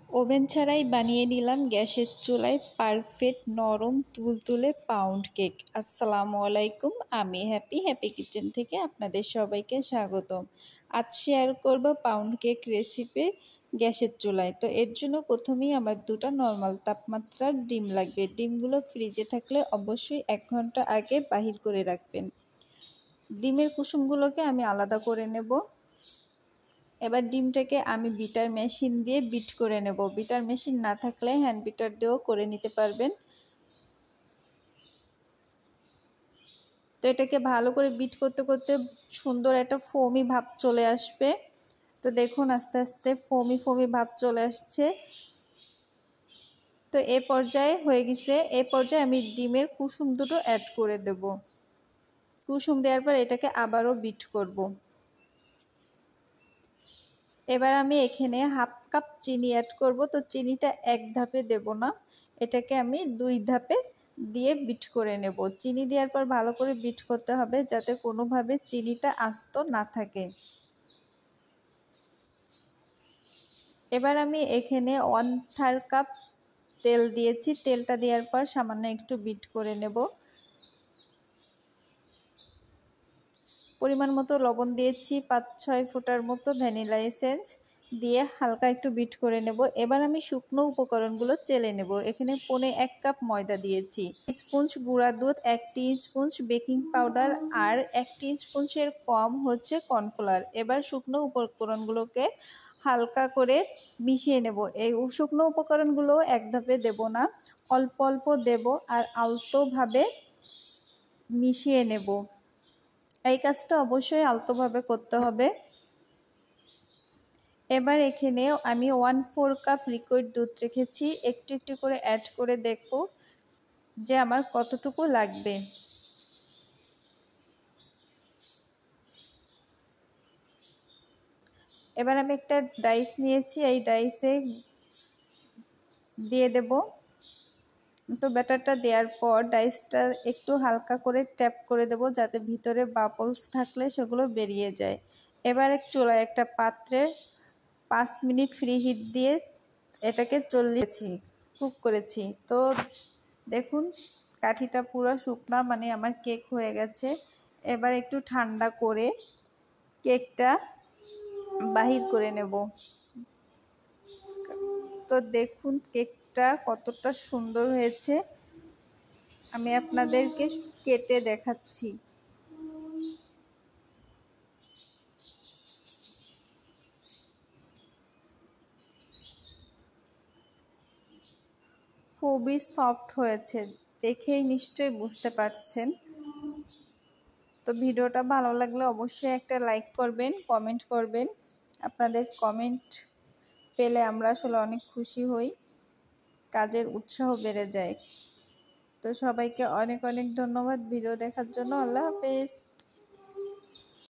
Oven ছাড়াই বানিয়ে নিলাম গ্যাসের চুলায় পারফেক্ট নরম তুলতুলে পাউন্ড কেক। আসসালামু আলাইকুম, আমি হ্যাপি কিচেন থেকে আপনাদের সবাইকে স্বাগতম। আজ শেয়ার করব পাউন্ড কেক রেসিপি গ্যাসের চুলায়। তো এর জন্য প্রথমেই আমার দুটো নর্মাল তাপমাত্রার ডিম লাগবে। ডিমগুলো ফ্রিজে থাকলে অবশ্যই 1 ঘন্টা আগে বাহির করে রাখবেন। ডিমের কুসুমগুলোকে আমি আলাদা করে নেব। এবার ডিমটাকে আমি বিটার মেশিন দিয়ে বিট করে নেব। বিটার মেশিন না থাকলে হ্যান্ড বিটার দিয়েও করে নিতে পারবেন। তো এটাকে ভালো করে বিট করতে করতে সুন্দর একটা ফোমি ভাব চলে আসবে। তো দেখুন আস্তে আস্তে ফোমি ভাব চলে আসছে। তো এই পর্যায়ে হয়ে গেছে। এই পর্যায়ে আমি ডিমের কুসুম দুটো অ্যাড করে দেব। কুসুম দেওয়ার পর এটাকে আবারও বিট করব। এবার আমি এখানে হাফ কাপ চিনি অ্যাড করব। তো চিনিটা এক ধাপে দেব না, এটাকে আমি 2 ধাপে দিয়ে বিট করে নেব। চিনি দেওয়ার পর ভালো করে বিট করতে হবে যাতে কোনোভাবে চিনিটা আস্ত না থাকে। এবার আমি এখানে 1/3 কাপ তেল দিয়েছি। তেলটা দেওয়ার পর সামান্য একটু বিট করে নেব। পরিমাণ মতো লবণ দিয়েছি, 5-6 ফোঁটার মতো ভ্যানিলা এসেন্স দিয়ে হালকা একটু বিট করে নেব। এবার আমি শুকনো উপকরণগুলো চেলে নেব। এখানে 1.25 কাপ ময়দা দিয়েছি, স্পঞ্জ গুঁড়া দুধ 1 টিস্পুন, বেকিং পাউডার আর 1 টিস্পুনের কম হচ্ছে কর্নফ্লাওয়ার। এবার শুকনো উপকরণগুলোকে হালকা করে মিশিয়ে নেব। এই শুকনো উপকরণগুলো এক ধাপে দেব না, অল্প অল্প দেব আর আলতোভাবে মিশিয়ে নেব। এই কাজটা অবশ্যই আলতোভাবে করতে হবে। এবার এখানে আমি 1/4 কাপ লিকুইড দুধ রেখেছি। একটু একটু করে অ্যাড করে দেখব যে আমার কতটুকু লাগবে। এবার আমি একটা ডাইস নিয়েছি, এই ডাইসে দিয়ে দেব। তো ব্যাটারটা দেওয়ার পর ডাইসটা একটু হালকা করে ট্যাপ করে দেব যাতে ভিতরে বাবলস থাকলে সেগুলো বেরিয়ে যায়। এবার চুলায় একটা পাত্রে 5 মিনিট ফ্রি হিট দিয়ে এটাকে কুক করেছি। তো দেখুন কাঠিটা পুরো শুকনা, মানে আমার কেক হয়ে গেছে। এবার একটু ঠান্ডা করে কেকটা বাহির করে নেব। তো দেখুন কেকটা কতটা সুন্দর হয়েছে, আমি আপনাদেরকে কেটে দেখাচ্ছি। খুবই সফট হয়েছে, দেখেই নিশ্চয়ই বুঝতে পারছেন। তো ভিডিওটা ভালো লাগলে অবশ্যই একটা লাইক করবেন, কমেন্ট করবেন। আপনাদের কমেন্ট পেলে আমরা আসলে অনেক খুশি হই, কাজের উৎসাহ বেড়ে যায়। তো সবাইকে অনেক ধন্যবাদ ভিডিও দেখার জন্য। আল্লাহ হাফেজ।